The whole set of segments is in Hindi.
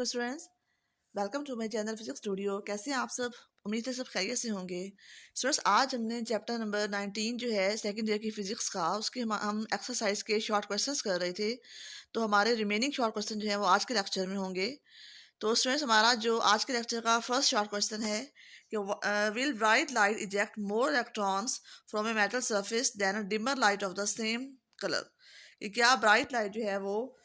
अलैकुम students, welcome to my channel physics studio. कैसे हैं आप सब? उम्मीद है सब खैरियत से होंगे। स्टूडेंट्स, आज हमने चैप्टर नंबर 19 जो है सेकंड ईयर की फिजिक्स का, उसके हम एक्सरसाइज के शॉर्ट क्वेश्चंस कर रहे थे। तो हमारे रिमेनिंग शॉर्ट क्वेश्चन जो है वो आज के लेक्चर में होंगे। तो स्टूडेंट्स, हमारा जो आज के लेक्चर का फर्स्ट शॉर्ट क्वेश्चन है कि will bright light eject more electrons from a metal surface than a dimmer light of the same colour. कि क्या ब्राइट लाइट जो है वो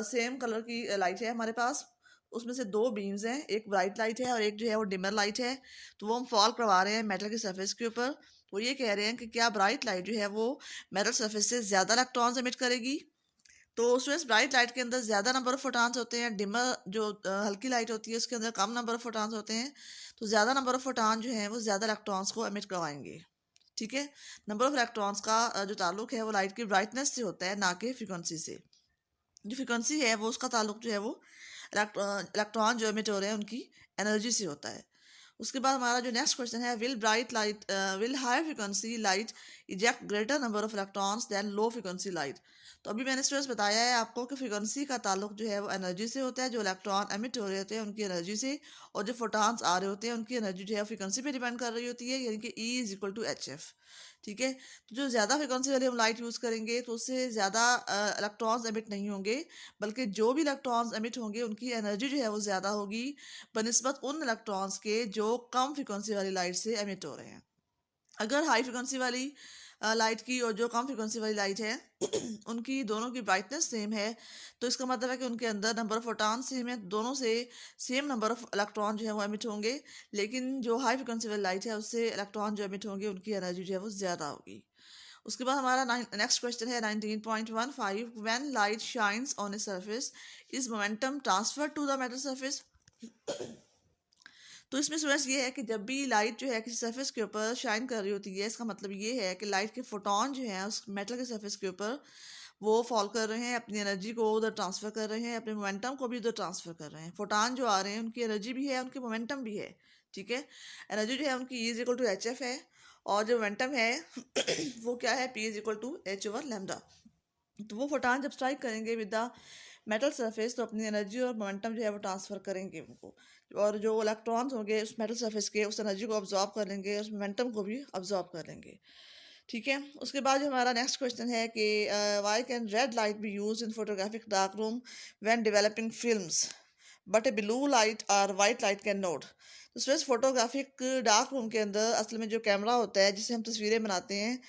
सेम कलर की लाइट है हमारे पास, उसमें से दो बीम्स हैं, एक ब्राइट लाइट है और एक जो है वो डिमर लाइट है। तो वो हम फॉल करवा रहे हैं मेटल की सरफेस के ऊपर। वो ये कह रहे हैं कि क्या ब्राइट लाइट जो है वो मेटल सरफेस से ज़्यादा इलेक्ट्रॉन्स एमिट करेगी। तो स्टूडेंट्स, ब्राइट लाइट के अंदर ज़्यादा नंबर ऑफ फोटॉन्स होते हैं, डिमर जो हल्की लाइट होती है उसके अंदर कम नंबर ऑफ फोटॉन्स होते हैं। तो ज़्यादा नंबर ऑफ फोटॉन जो है वो ज़्यादा इलेक्ट्रॉन्स को एमिट करवाएंगे। ठीक है, नंबर ऑफ इलेक्ट्रॉन्स का जो ताल्लुक है वो लाइट की ब्राइटनेस से होता है, ना कि फ्रिक्वेंसी से। जो फ्रिक्वेंसी है वो उसका ताल्लुक जो है वो इलेक्ट्रॉन जो एमिट हो रहे हैं उनकी एनर्जी से होता है। उसके बाद हमारा जो नेक्स्ट क्वेश्चन है, will higher frequency light eject greater number of electrons than low frequency light. तो अभी मैंने स्टूडेंट्स बताया है आपको कि फ्रिक्वेंसी का ताल्लुक जो है वो एनर्जी से होता है, जो इलेक्ट्रॉन एमिट हो रहे होते हैं उनकी एनर्जी से, और जो फोटॉन्स आ रहे होते हैं उनकी एनर्जी जो है फ्रिक्वेंसी पे डिपेंड कर रही होती है, यानी कि E=hf। ठीक है, तो जो ज़्यादा फ्रिक्वेंसी वाली हम लाइट यूज़ करेंगे तो उससे ज़्यादा इलेक्ट्रॉन्स एमिट नहीं होंगे, बल्कि जो भी इलेक्ट्रॉन्स एमिट होंगे उनकी एनर्जी जो है वो ज़्यादा होगी बनिस्बत उन इलेक्ट्रॉन्स के जो कम फ्रिक्वेंसी वाली लाइट से एमिट हो रहे हैं। अगर हाई फ्रिक्वेंसी वाली लाइट की और जो कम फ्रिक्वेंसी वाली लाइट है उनकी दोनों की ब्राइटनेस सेम है, तो इसका मतलब है कि उनके अंदर नंबर ऑफ फोटॉन सेम है, दोनों से सेम नंबर ऑफ इलेक्ट्रॉन जो है वो एमिट होंगे। लेकिन जो हाई फ्रिक्वेंसी वाली लाइट है उससे इलेक्ट्रॉन जो एमिट होंगे उनकी एनर्जी जो है वो ज़्यादा होगी। उसके बाद हमारा नेक्स्ट क्वेश्चन है 19.15, when light shines on a surface is momentum transfer to the metal surface. तो इसमें स्टूडेंट्स ये है कि जब भी लाइट जो है किसी सरफेस के ऊपर शाइन कर रही होती है, इसका मतलब ये है कि लाइट के फोटॉन जो है उस मेटल के सरफेस के ऊपर वो फॉल कर रहे हैं, अपनी एनर्जी को उधर ट्रांसफ़र कर रहे हैं, अपने मोमेंटम को भी उधर ट्रांसफ़र कर रहे हैं। फोटॉन जो आ रहे हैं उनकी एनर्जी भी है, उनकी मोमेंटम भी है। ठीक है, एनर्जी जो है उनकी E=hf है, और जो मोमेंटम है वो क्या है, P=h/λ। तो वो फोटॉन जब स्ट्राइक करेंगे विद द मेटल सरफेस तो अपनी एनर्जी और मोमेंटम जो है वो ट्रांसफ़र करेंगे उनको, और जो इलेक्ट्रॉन्स होंगे उस मेटल सरफेस के उस एनर्जी को अब्जॉर्ब कर लेंगे, उस मोमेंटम को भी अब्जॉर्ब कर लेंगे। ठीक है, उसके बाद जो हमारा नेक्स्ट क्वेश्चन है कि why can red light be use in photographic dark room when developing films but a blue light और वाइट लाइट कैन नॉट। तो स्ट्रेस फोटोग्राफिक डार्क रूम के अंदर असल में जो कैमरा होता है जिससे हम तस्वीरें बनाते हैं,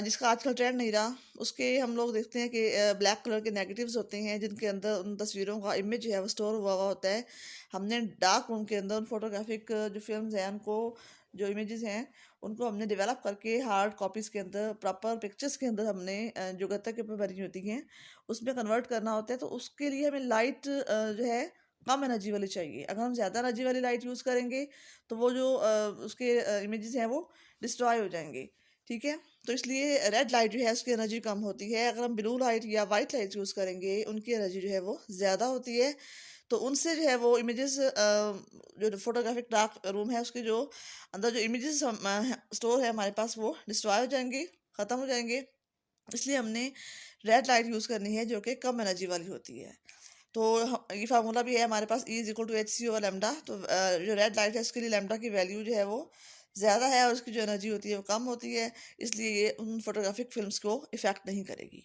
जिसका आजकल ट्रेंड नहीं रहा, उसके हम लोग देखते हैं कि ब्लैक कलर के नेगेटिव्स होते हैं जिनके अंदर उन तस्वीरों का इमेज जो है वो स्टोर हुआ हुआ होता है। हमने डार्क रूम के अंदर उन फोटोग्राफिक जो फिल्म्स हैं उनको, जो इमेजेस हैं उनको हमने डेवलप करके हार्ड कॉपीज़ के अंदर प्रॉपर पिक्चर्स के अंदर हमने जो गत्ता के ऊपर बनी होती हैं उसमें कन्वर्ट करना होता है। तो उसके लिए हमें लाइट जो है कम एनर्जी वाली चाहिए। अगर हम ज़्यादा एनर्जी वाली लाइट यूज़ करेंगे तो वो जो उसके इमेजेस हैं वो डिस्ट्रॉय हो जाएंगे। ठीक है, तो इसलिए रेड लाइट जो है उसकी एनर्जी कम होती है। अगर हम ब्लू लाइट या वाइट लाइट यूज़ करेंगे उनकी एनर्जी जो है वो ज़्यादा होती है। तो उनसे जो है वो इमेजेस, जो फोटोग्राफिक डार्क रूम है उसके जो अंदर जो इमेजेस स्टोर है हमारे पास वो डिस्ट्रॉय हो जाएंगे, ख़त्म हो जाएंगे। इसलिए हमने रेड लाइट यूज़ करनी है जो कि कम एनर्जी वाली होती है। तो ये फार्मूला भी है हमारे पास, E=hc/λ। तो जो रेड लाइट है उसके लिए लैम्डा की वैल्यू जो है वो ज़्यादा है और उसकी जो एनर्जी होती है वो कम होती है, इसलिए ये उन फोटोग्राफिक फिल्म्स को इफ़ेक्ट नहीं करेगी।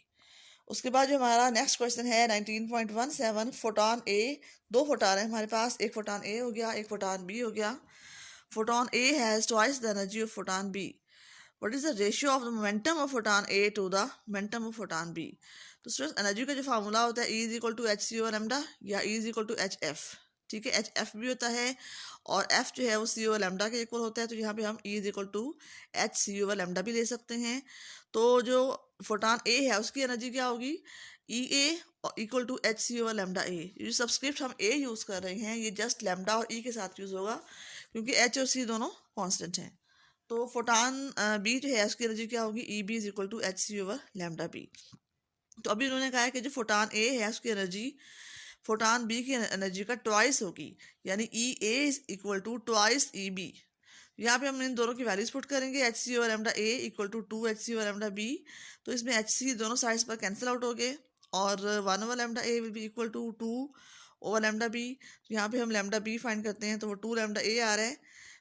उसके बाद जो हमारा नेक्स्ट क्वेश्चन है 19.17, फोटॉन ए, दो फोटॉन है हमारे पास, एक फोटॉन ए हो गया, एक फोटॉन बी हो गया। Photon A has twice the energy of photon B. What is the ratio of the momentum of photon A to the momentum of photon B. तो स्टूडेंट्स, एनर्जी का जो फार्मूला होता है E=hc/λ या E=hf। ठीक है, hf भी होता है और f जो है वो c/λ के इक्वल होता है, तो यहाँ पे हम E=hc/λ भी ले सकते हैं। तो जो फोटॉन ए है उसकी एनर्जी क्या होगी, E=hc/λ ए। ये सब्सक्रिप्ट हम ए यूज़ कर रहे हैं ये जस्ट लैम्डा और ई के साथ यूज़ होगा क्योंकि एच और सी दोनों कॉन्स्टेंट हैं। तो फोटान बी जो है उसकी एनर्जी क्या होगी, E=hc/λ बी। तो अभी उन्होंने कहा है कि जो फोटान ए है उसकी एनर्जी फोटान बी की एनर्जी का ट्वाइस होगी, यानी E=2 यहाँ पे हम इन दोनों की वैल्यूज पुट करेंगे, hc/λ=2 hc/λ बी। तो इसमें hc दोनों साइड्स पर कैंसिल आउट हो गए और 1/λ will be equal to 2 over lambda B. यहाँ पे हम लैम्डा बी फाइंड करते हैं तो वो 2 लैम्डा ए आ रहा है।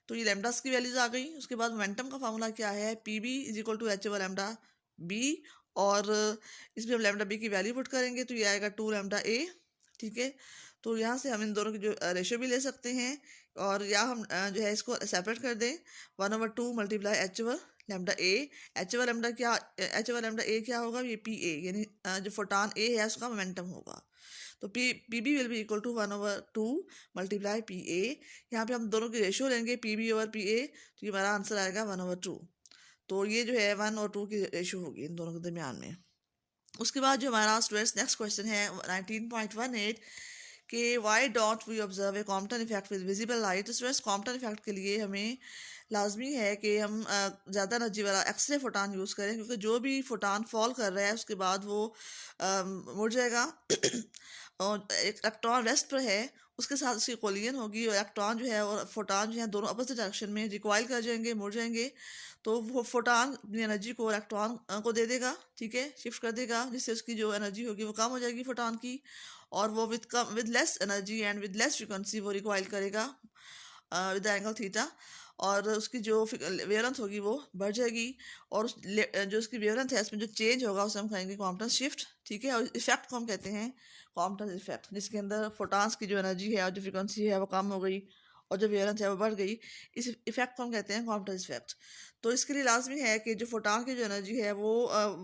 तो ये लैम्डास की वैल्यूज आ गई। उसके बाद मोमेंटम का फार्मूला क्या है, P B is equal to H over lambda B, और इसमें हम लैम्डा बी की वैल्यू पुट करेंगे तो ये आएगा 2 लैम्डा ए। ठीक है, तो यहाँ से हम इन दोनों की जो रेशियो भी ले सकते हैं, और या हम जो है इसको सेपरेट कर दें, 1/2 मल्टीप्लाई एच ओवर लैम्डा ए। एच ओवर लैम्डा क्या, एच ओवर लैम्डा ए क्या होगा, ये पी ए, यानी जो फोटान ए है उसका मोमेंटम होगा। तो P B will be equal to 1/2 multiply P A. यहाँ पे हम दोनों की रेशियो लेंगे P B over P A, तो ये हमारा आंसर आएगा 1/2। तो ये जो है 1 और 2 की रेशियो होगी इन दोनों के दरमियान में। उसके बाद जो हमारा स्टूडेंट्स नेक्स्ट क्वेश्चन है 19.18 कि why don't we observe a Compton effect with visible light. तो स्टूडेंट्स कॉम्पटन इफेक्ट के लिए हमें लाजमी है कि हम ज़्यादा एनर्जी वाला एक्सरे फोटान यूज़ करें, क्योंकि जो भी फोटान फॉल कर रहा है उसके बाद वो मुड़ जाएगा और एक इलेक्ट्रॉन रेस्ट पर है, उसके साथ उसकी कोलिजन होगी और इलेक्ट्रॉन जो है और फोटान जो है दोनों अपोजिट डायरेक्शन में रिकॉइल कर जाएंगे, मुड़ जाएंगे। तो वो फोटान अपनी एनर्जी को इलेक्ट्रॉन को दे देगा, ठीक है, शिफ्ट कर देगा, जिससे उसकी जो एनर्जी होगी वो कम हो जाएगी फोटान की, और वो with less energy and with less frequency वो रिकॉइल करेगा विद एंगल थीटा, और उसकी जो वेवलेंथ होगी वो बढ़ जाएगी, और जो उसकी वेवलेंथ है उसमें जो चेंज होगा उसे हम कहेंगे क्वांटम शिफ्ट। ठीक है, और इफेक्ट को हम कहते हैं क्वांटम इफेक्ट, जिसके अंदर फोटान्स की जो एनर्जी है और जो फ्रिक्वेंसी है वो कम हो गई और जो वेवलेंथ है वो बढ़ गई। इस इफेक्ट को हम कहते हैं क्वांटम इफेक्ट। तो इसके लिए लाजमी है कि जो फोटान की जो एनर्जी है वो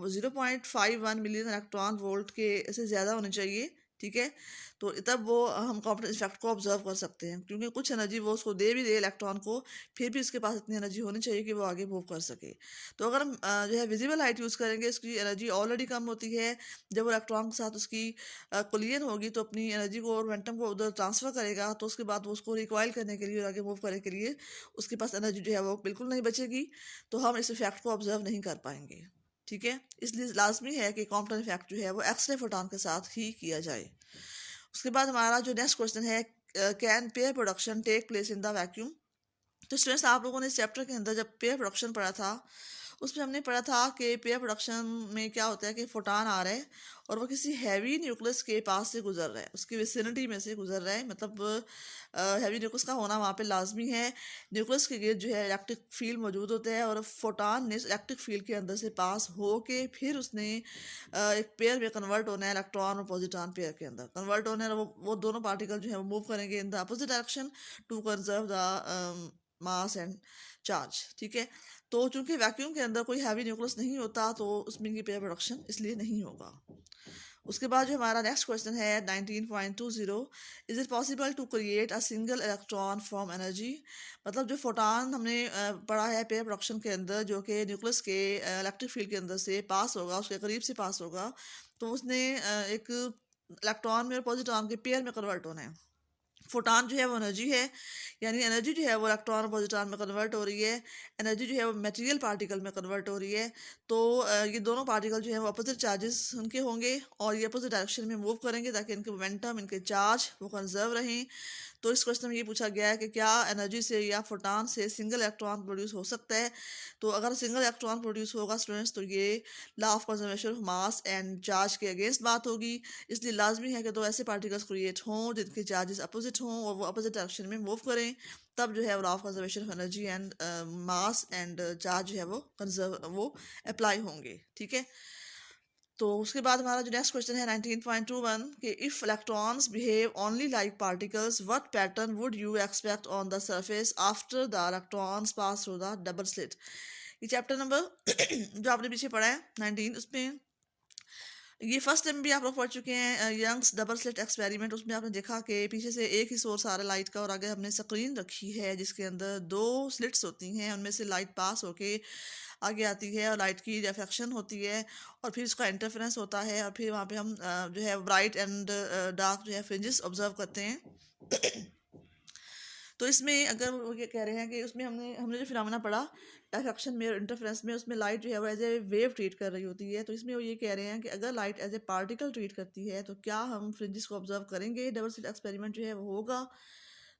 0.51 मिलियन इलेक्ट्रॉन वोल्ट के से ज़्यादा होनी चाहिए। ठीक है, तो तब वो हम क्वांटम इफेक्ट को ऑब्जर्व कर सकते हैं, क्योंकि कुछ एनर्जी वो उसको दे भी दे इलेक्ट्रॉन को, फिर भी उसके पास इतनी एनर्जी होनी चाहिए कि वो आगे मूव कर सके। तो अगर हम जो है विजिबल लाइट यूज़ करेंगे, उसकी एनर्जी ऑलरेडी कम होती है, जब वो इलेक्ट्रॉन के साथ उसकी कोलिजन होगी तो अपनी एनर्जी को और मोमेंटम को उधर ट्रांसफ़र करेगा, तो उसके बाद वो उसको रिकॉइल करने के लिए और आगे मूव करने के लिए उसके पास एनर्जी जो है वो बिल्कुल नहीं बचेगी, तो हम इस इफेक्ट को ऑब्जर्व नहीं कर पाएंगे। ठीक है, इसलिए लाजमी है कि क्वांटम इफेक्ट जो है वो एक्सरे फोटान के साथ ही किया जाए। उसके बाद हमारा जो नेक्स्ट क्वेश्चन है, can pair production take place in the vacuum. तो स्टूडेंट्स आप लोगों ने इस चैप्टर के अंदर जब पेयर प्रोडक्शन पढ़ा था, उसमें हमने पढ़ा था कि पेयर प्रोडक्शन में क्या होता है कि फोटान आ रहा है और वो किसी हैवी न्यूक्लियस के पास से गुजर रहा है, उसकी विसिनिटी में से गुजर रहा है, मतलब हैवी न्यूक्लियस का होना वहाँ पे लाजमी है। न्यूक्लियस के गिर्द जो है इलेक्ट्रिक फील्ड मौजूद होता है, और फोटान ने इलेक्ट्रिक फील्ड के अंदर से पास हो के फिर उसने एक पेयर में कन्वर्ट होना है, इलेक्ट्रॉन और पॉजिट्रॉन पेयर के अंदर कन्वर्ट होना है, और वो दोनों पार्टिकल जो है वो मूव करेंगे in the opposite direction to conserve the mass and charge. ठीक है, तो चूंकि वैक्यूम के अंदर कोई हैवी न्यूक्लियस नहीं होता तो उसमें की पेयर प्रोडक्शन इसलिए नहीं होगा। उसके बाद जो हमारा नेक्स्ट क्वेश्चन है 19.20, is it possible to create a single electron from energy. मतलब जो फोटान हमने पढ़ा है पेयर प्रोडक्शन के अंदर, जो कि न्यूक्लियस के इलेक्ट्रिक फील्ड के अंदर से पास होगा, उसके करीब से पास होगा, तो उसने एक इलेक्ट्रॉन में और पॉजिट्रॉन के पेयर में कन्वर्ट होना है। फोटान जो है वो एनर्जी है, यानी एनर्जी जो है वो इलेक्ट्रॉन और पॉजिट्रॉन में कन्वर्ट हो रही है, एनर्जी जो है वो मटेरियल पार्टिकल में कन्वर्ट हो रही है। तो ये दोनों पार्टिकल जो है वो अपोजिट चार्जेस उनके होंगे और ये अपोजिट डायरेक्शन में मूव करेंगे ताकि इनके मोमेंटम, इनके चार्ज वो कंजर्व रहें। तो इस क्वेश्चन में ये पूछा गया है कि क्या एनर्जी से या फोटान से सिंगल इलेक्ट्रॉन प्रोड्यूस हो सकता है। तो अगर सिंगल इलेक्ट्रॉन प्रोड्यूस होगा स्टूडेंट्स, तो ये law of conservation of mass and charge के अगेंस्ट बात होगी। इसलिए लाजमी है कि दो ऐसे पार्टिकल्स क्रिएट हों जिनके चार्जेस अपोजिट हों और वो अपोजिट डायरेक्शन में मूव करें, तब जो है वो law of conservation of energy and mass and charge जो है वो अप्लाई होंगे। ठीक है, तो उसके बाद हमारा जो नेक्स्ट क्वेश्चन है 19.21 कि if electrons behave only like particles, what pattern would you expect on the surface after the electrons pass through the double slit. ये चैप्टर नंबर जो आपने पीछे पढ़ा है 19, उसमें ये फर्स्ट टाइम भी आप लोग पढ़ चुके हैं यंग्स डबल स्लिट एक्सपेरिमेंट। उसमें आपने देखा कि पीछे से एक ही सोर्स आ रहा है लाइट का और आगे हमने स्क्रीन रखी है जिसके अंदर दो स्लिट्स होती हैं, उनमें से लाइट पास होके आगे आती है और लाइट की रिफ्लेक्शन होती है और फिर उसका इंटरफेरेंस होता है और फिर वहाँ पे हम जो है ब्राइट एंड डार्क जो है फ्रिंजेस ऑब्जर्व करते हैं। तो इसमें अगर वो ये कह रहे हैं कि उसमें हमने जो फिनोमेना पढ़ा डायफ्रैक्शन में और इंटरफेरेंस में, उसमें लाइट जो है वो एज ए वेव ट्रीट कर रही होती है। तो इसमें वो ये कह रहे हैं कि अगर light as a particle treat करती है तो क्या हम फ्रिंजेस को ऑब्जर्व करेंगे, डबल स्लिट एक्सपेरिमेंट जो है वो होगा।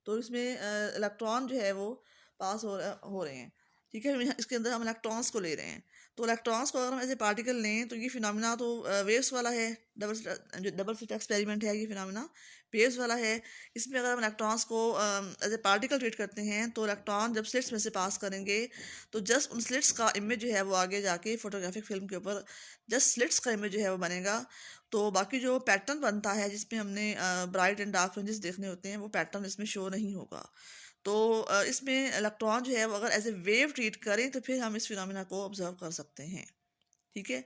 तो इसमें इलेक्ट्रॉन जो है वो पास हो रहे हैं। ठीक है। इसके अंदर हम इलेक्ट्रॉन्स को ले रहे हैं, तो इलेक्ट्रॉन्स को अगर हम ऐसे पार्टिकल लें तो ये फिनोमिना तो वेव्स वाला है, जो डबल स्लिट एक्सपेरिमेंट है ये फिनोमिना वेव्स वाला है। इसमें अगर हम इलेक्ट्रॉन्स को एज ए पार्टिकल ट्रीट करते हैं तो इलेक्ट्रॉन जब स्लिट्स में से पास करेंगे तो जस्ट उन स्लिट्स का इमेज जो है वो आगे जाके फोटोग्राफिक फिल्म के ऊपर जस्ट स्लिट्स का इमेज जो है वो बनेगा। तो बाकी जो पैटर्न बनता है जिसमें हमने ब्राइट एंड डार्क फ्रिंजेस देखने होते हैं वो पैटर्न इसमें शो नहीं होगा। तो इसमें इलेक्ट्रॉन जो है वो अगर एज ए वेव ट्रीट करें तो फिर हम इस फिनोमिना को ऑब्जर्व कर सकते हैं। ठीक है।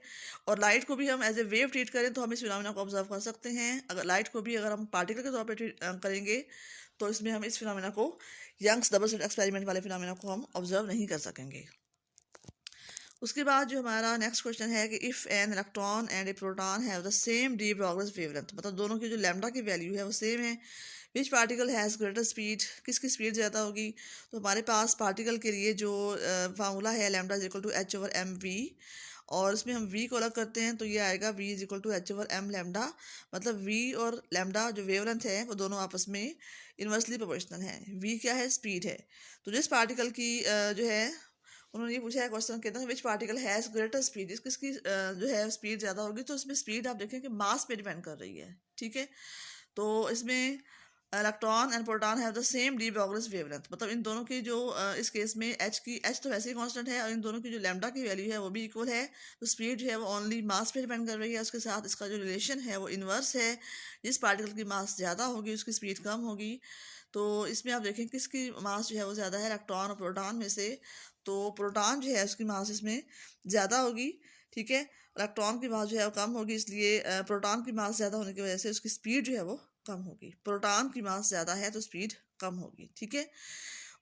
और लाइट को भी हम एज ए वेव ट्रीट करें तो हम इस फिनोमिना को ऑब्जर्व कर सकते हैं। अगर लाइट को भी अगर हम पार्टिकल के तौर पर ट्रीट करेंगे तो इसमें हम इस फिनोमिना को यंग्स डबल स्लिट एक्सपेरिमेंट वाले फिनोमिना को हम ऑब्जर्व नहीं कर सकेंगे। उसके बाद जो हमारा नेक्स्ट क्वेश्चन है कि if an electron and a proton have the same de Broglie's wavelength, मतलब दोनों की जो लैम्डा की वैल्यू है वो सेम है। Which particle has greater speed, किसकी स्पीड ज़्यादा होगी। तो हमारे पास पार्टिकल के लिए जो फार्मूला है lambda is equal to H over M V, और इसमें हम v को अलग करते हैं तो ये आएगा v is equal to H over M lambda. मतलब v और लैम्डा जो वेवलेंथ है वो दोनों आपस में इन्वर्सली प्रोपोर्शनल है। v क्या है, स्पीड है। तो जिस पार्टिकल की जो है उन्होंने ये पूछा है क्वेश्चन कहते हैं which particle has greater speed, किसकी जो है स्पीड ज़्यादा होगी। तो इसमें स्पीड आप देखें कि मास पे डिपेंड कर रही है। ठीक है। तो इसमें electron and proton have the same de Broglie's wavelength, मतलब इन दोनों की जो इस केस में एच तो वैसे ही कांस्टेंट है और इन दोनों की जो लैम्डा की वैल्यू है वो भी इक्वल है। तो स्पीड जो है वो ओनली मास पे डिपेंड कर रही है। उसके साथ इसका जो रिलेशन है वो इन्वर्स है, जिस पार्टिकल की मास ज़्यादा होगी उसकी स्पीड कम होगी। तो इसमें आप देखें किसकी मास जो है वो ज़्यादा है इलेक्ट्रॉन और प्रोटॉन में से। तो प्रोटॉन जो है उसकी मास इसमें ज़्यादा होगी। ठीक है। इलेक्ट्रॉन की मास जो है वो कम होगी, इसलिए प्रोटॉन की मास ज़्यादा होने की वजह से उसकी स्पीड जो है वो कम होगी। प्रोटॉन की मास ज़्यादा है तो स्पीड कम होगी। ठीक है।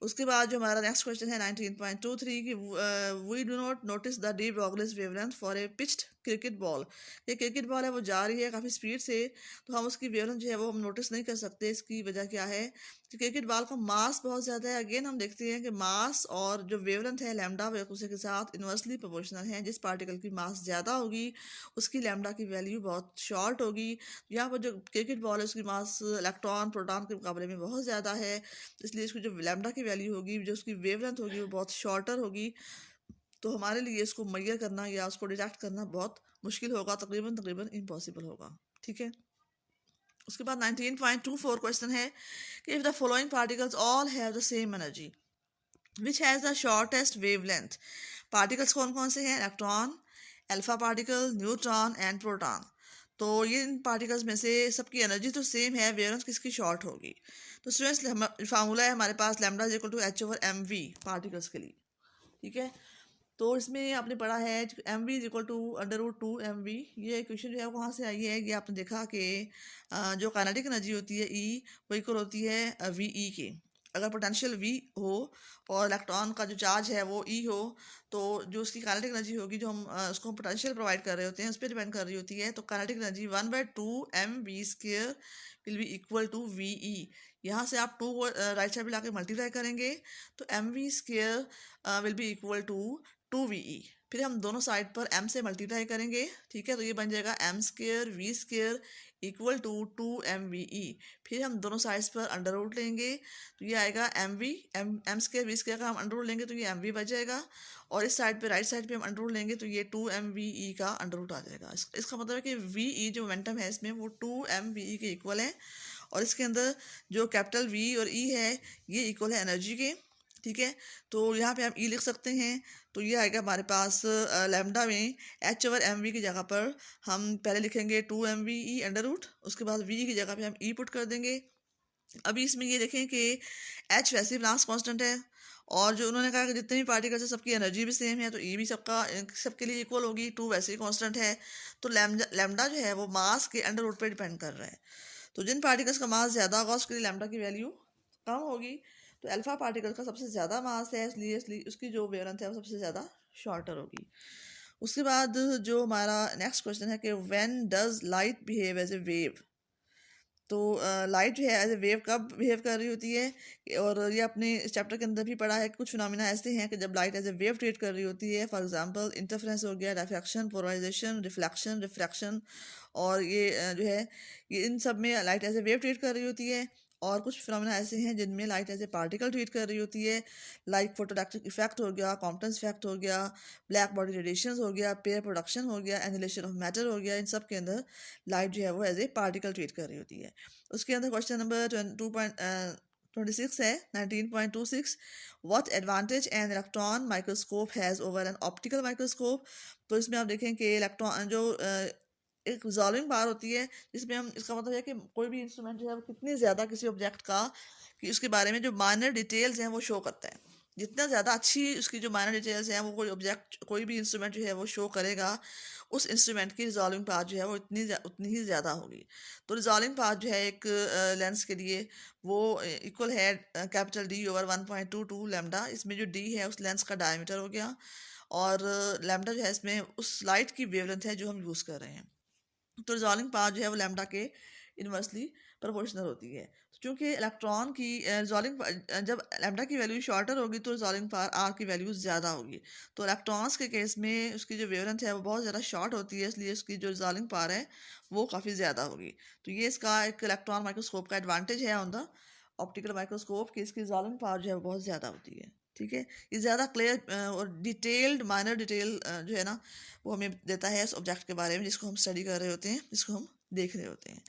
उसके बाद जो हमारा नेक्स्ट क्वेश्चन है 19.23 कि we do not notice the de Broglie's wavelength for a pitched cricket ball. ये क्रिकेट बॉल है वो जा रही है काफ़ी स्पीड से, तो हम उसकी वेवलेंथ जो है वो हम नोटिस नहीं कर सकते। इसकी वजह क्या है कि क्रिकेट बॉल का मास बहुत ज़्यादा है। अगेन हम देखते हैं कि मास और जो वेवलेंथ है लैम्डा वे एक दूसरे के साथ इन्वर्सली प्रोपोर्शनल है। जिस पार्टिकल की मास ज़्यादा होगी उसकी लैम्डा की वैल्यू बहुत शॉर्ट होगी। यहाँ पर जो क्रिकेट बॉल है उसकी मास इलेक्ट्रॉन प्रोटॉन के मुकाबले में बहुत ज़्यादा है, इसलिए इसकी जो लैम्डा की वैल्यू होगी, जो उसकी वेवलेंथ होगी वो बहुत शॉर्टर होगी। तो हमारे लिए इसको मैयर करना या उसको डिटेक्ट करना बहुत मुश्किल होगा, तकरीबन तकरीबन इम्पॉसिबल होगा। ठीक है। उसके बाद 19.24 क्वेश्चन है कि if the following particles all have the same energy which has the shortest wavelength. Particles कौन कौन से हैं, electron, alpha particle, neutron and proton. तो ये इन पार्टिकल्स में से सबकी एनर्जी तो सेम है, वेवलेंथ किसकी शॉर्ट होगी। तो स्टूडेंट्स फार्मूला है हमारे पास lambda is equal to H over M V particles के लिए। ठीक है। तो इसमें आपने पढ़ा है M V is equal to √2 mv। ये क्वेश्चन जो है वहाँ से आई है। ये आपने देखा कि जो काइनेटिक एनर्जी होती है ई वो इक्वल होती है वी ई के। अगर पोटेंशियल V हो और इलेक्ट्रॉन का जो चार्ज है वो E हो तो जो उसकी काइनेटिक एनर्जी होगी जो हम उसको पोटेंशियल प्रोवाइड कर रहे होते हैं उस पर डिपेंड कर रही होती है। तो kinetic energy 1/2 mv² will be equal to V E. यहाँ से आप 2 को राइट साइड पे लाके मल्टीप्लाई करेंगे तो mv² will be equal to 2ve। फिर हम दोनों साइड पर m से मल्टीप्लाई करेंगे। ठीक है। तो ये बन जाएगा m² v² equal to 2mve। फिर हम दोनों साइड्स पर अंडर रूट लेंगे तो ये आएगा mv, m² v² का हम अंडर रूट लेंगे तो ये mv बच जाएगा, और इस साइड पे राइट साइड पे हम अंडर रूट लेंगे तो ये 2mve का अंडर रूट आ जाएगा। इसका मतलब है कि ve जो मोमेंटम है इसमें वो 2mve के इक्वल है, और इसके अंदर जो कैपिटल V और E है ये इक्वल है एनर्जी के। ठीक है। तो यहाँ पे हम ई लिख सकते हैं तो ये आएगा हमारे पास लैम्डा में एच ओवर एम वी की जगह पर हम पहले लिखेंगे 2mve अंडर रूट, उसके बाद वी की जगह पे हम ई पुट कर देंगे। अभी इसमें ये देखें कि एच वैसे ही प्लास कांस्टेंट है, और जो उन्होंने कहा कि जितने भी पार्टिकल्स हैं सबकी एनर्जी भी सेम है तो ई भी सबके लिए इक्वल होगी। 2 वैसे ही कांस्टेंट है, तो लैम्डा जो है वो मास के अंडर रूट पर डिपेंड कर रहा है। तो जिन पार्टिकल्स का मास ज़्यादा होगा उसके लिए लैम्डा की वैल्यू कम होगी। तो अल्फा पार्टिकल का सबसे ज़्यादा मास है इसलिए उसकी जो वेवलेंथ है वो सबसे ज़्यादा शॉर्टर होगी। उसके बाद जो हमारा नेक्स्ट क्वेश्चन है कि when does light behave as a wave. तो लाइट जो है एज ए वेव कब बिहेव कर रही होती है, और ये अपने इस चैप्टर के अंदर भी पढ़ा है। कुछ फिनोमिना ऐसे हैं कि जब light as a wave treat कर रही होती है, फॉर एग्जांपल इंटरफेरेंस हो गया, रिफ्रैक्शन, पोलराइजेशन, रिफ्लेक्शन, रिफ्रैक्शन, और ये जो है ये इन सब में light as a wave treat कर रही होती है। और कुछ फिनोमेना ऐसे हैं जिनमें light as a particle treat कर रही होती है, लाइक फोटोइलेक्ट्रिक इफेक्ट हो गया, कॉम्पटन्स इफेक्ट हो गया, ब्लैक बॉडी रेडिएशन हो गया, पेयर प्रोडक्शन हो गया, एनिलेशन ऑफ मैटर हो गया। इन सब के अंदर लाइट जो है वो एज ए पार्टिकल ट्रीट कर रही होती है। उसके अंदर क्वेश्चन नंबर 26 है 19.26, what advantage an electron microscope has over an optical microscope. तो इसमें आप देखें कि इलेक्ट्रॉन जो एक रिजॉल्विंग पावर होती है, जिसमें हम इसका मतलब है कि कोई भी इंस्ट्रूमेंट जो है वो कितनी ज़्यादा किसी ऑब्जेक्ट का कि उसके बारे में जो माइनर डिटेल्स हैं वो शो करता है। जितना ज़्यादा अच्छी उसकी जो माइनर डिटेल्स हैं वो कोई ऑब्जेक्ट कोई भी इंस्ट्रूमेंट जो है वो शो करेगा, उस इंस्ट्रूमेंट की रिजॉल्विंग पावर जो है वो उतनी ही ज़्यादा होगी। तो रिजॉल्विंग पावर जो है एक लेंस के लिए वो इक्वल है कैपिटल डी ओवर 1.22 लैम्डा। इसमें जो डी है उस लेंस का डायमीटर हो गया, और लैम्डा जो है इसमें उस लाइट की वेवलेंथ है जो हम यूज़ कर रहे हैं। तो रिजॉल्विंग पावर जो है वो लैम्डा के इन्वर्सली प्रोपोर्शनल होती है। तो चूँकि इलेक्ट्रॉन की रिजॉल्विंग जब लैम्डा की वैल्यू शॉर्टर होगी तो रिजॉल्विंग पावर आर की वैल्यू ज़्यादा होगी। तो इलेक्ट्रॉन्स के केस में उसकी जो वेवलेंथ है वो बहुत ज़्यादा शॉर्ट होती है, इसलिए उसकी जो रिजॉल्विंग पावर है वो काफ़ी ज़्यादा होगी। तो ये इसका एक इलेक्ट्रॉन माइक्रोस्कोप का एडवांटेज है ऑन द ऑप्टिकल माइक्रोस्कोप की, इसकी रिजॉल्विंग पावर जो है वो बहुत ज़्यादा होती है। ठीक है, ये ज़्यादा क्लियर और डिटेल्ड माइनर डिटेल जो है ना वो हमें देता है इस ऑब्जेक्ट के बारे में जिसको हम स्टडी कर रहे होते हैं, जिसको हम देख रहे होते हैं।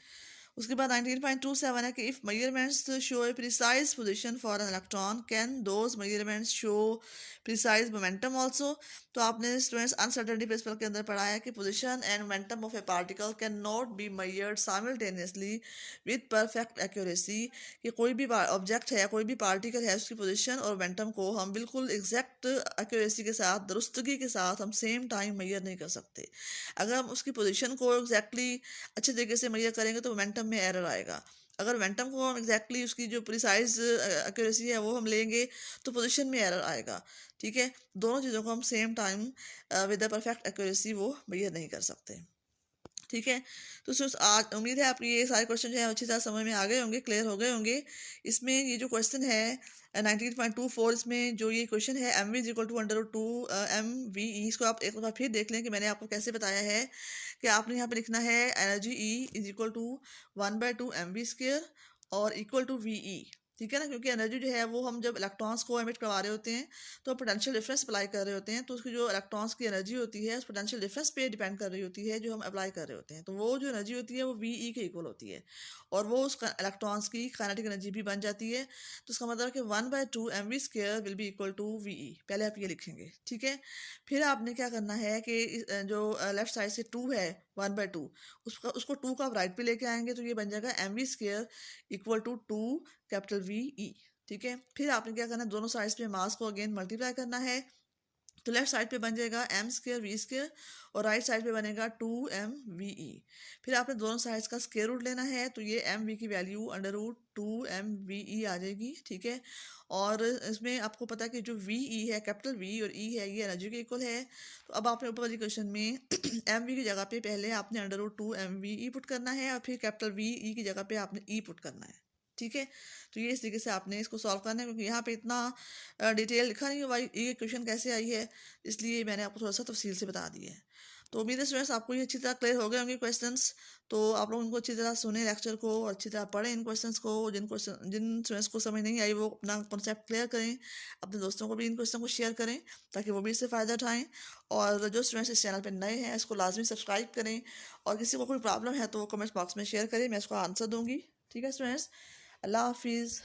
उसके बाद 19.27 है कि if measurements show A precise position for an electron can those measurements show precise momentum also. तो आपने स्टूडेंट्स अनसर्टेनिटी प्रिंसिपल के अंदर पढ़ा है कि position and momentum of A particle can not be measured simultaneously with perfect accuracy. कि कोई भी ऑब्जेक्ट है, कोई भी पार्टिकल है, उसकी पोजीशन और मोमेंटम को हम बिल्कुल एग्जैक्ट एक्यूरेसी के साथ, दुरुस्तगी के साथ हम सेम टाइम मेजर नहीं कर सकते। अगर हम उसकी पोजीशन को एग्जैक्टली अच्छे तरीके से मेजर करेंगे तो मोमेंटम में एरर आएगा। अगर मोमेंटम को हम एग्जैक्टली उसकी जो प्रिसाइज एक्यूरेसी है वो हम लेंगे तो पोजीशन में एरर आएगा। ठीक है, दोनों चीज़ों को हम same time with the perfect accuracy वो मेजर नहीं कर सकते। ठीक है, तो आज उम्मीद है आपकी ये सारे क्वेश्चन जो है अच्छी तरह समझ में आ गए होंगे, क्लियर हो गए होंगे। इसमें ये जो क्वेश्चन है 19.24, इसमें जो ये क्वेश्चन है M V is equal to √2 MVE, इसको आप एक बार फिर देख लें कि मैंने आपको कैसे बताया है कि आपने यहाँ पे लिखना है energy E is equal to 1/2 MV² और इक्वल टू VE। ठीक है ना, क्योंकि एनर्जी जो है वो हम जब इलेक्ट्रॉन्स को एमिट करवा रहे होते हैं तो पोटेंशियल डिफरेंस अप्लाई कर रहे होते हैं, तो उसकी जो इलेक्ट्रॉन्स की एनर्जी होती है उस पोटेंशियल डिफरेंस पे डिपेंड कर रही होती है जो हम अप्लाई कर रहे होते हैं। तो वो जो एनर्जी होती है वो VE के इक्वल होती है, और वो उस इलेक्ट्रॉन्स की काइनेटिक एनर्जी भी बन जाती है। तो उसका मतलब है कि 1/2 MV² will be equal to VE। पहले आप ये लिखेंगे। ठीक है, फिर आपने क्या करना है कि जो लेफ्ट साइड से 2 है 1/2, उसको 2 का आप राइट पे लेके आएंगे तो ये बन जाएगा MV² equal to 2 capital VE। ठीक है, फिर आपने क्या करना है, दोनों साइड्स पे मास को अगेन मल्टीप्लाई करना है। तो लेफ्ट साइड पे बन जाएगा M² V² और राइट साइड पे बनेगा 2MVE। फिर आपने दोनों साइड्स का स्क्वायर रूट लेना है, तो ये MV की वैल्यू √2MVE आ जाएगी। ठीक है, और इसमें आपको पता है कि जो VE है, कैपिटल V और E है, ये एनर्जी के इक्वल है। तो अब आपने ऊपर वाली क्वेश्चन में MV की जगह पे पहले आपने √2MVE पुट करना है और फिर कैपिटल VE की जगह पे आपने E पुट करना है। ठीक है, तो ये इस तरीके से आपने इसको सॉल्व करना है, क्योंकि यहाँ पे इतना डिटेल लिखा नहीं है भाई ये क्वेश्चन कैसे आई है, इसलिए मैंने आपको थोड़ा सा तफसील से बता दिया है। तो उम्मीद है स्टूडेंट्स आपको ये अच्छी तरह क्लियर हो गए होंगे क्वेश्चंस। तो आप लोग इनको अच्छी तरह सुने लेक्चर को और अच्छी तरह पढ़ें इन क्वेश्चंस को। जिन स्टूडेंट्स को समझ नहीं आई वो अपना कॉन्सेप्ट क्लियर करें, अपने दोस्तों को भी इन क्वेश्चन को शेयर करें ताकि वो भी इससे फ़ायदा उठाएँ। और जो स्टूडेंट्स इस चैनल पर नए हैं इसको लाजमी सब्सक्राइब करें, और किसी को कोई प्रॉब्लम है तो वो कमेंट बॉक्स में शेयर करें, मैं इसको आंसर दूँगी। ठीक है स्टूडेंट्स, अल्लाह हाफिज़।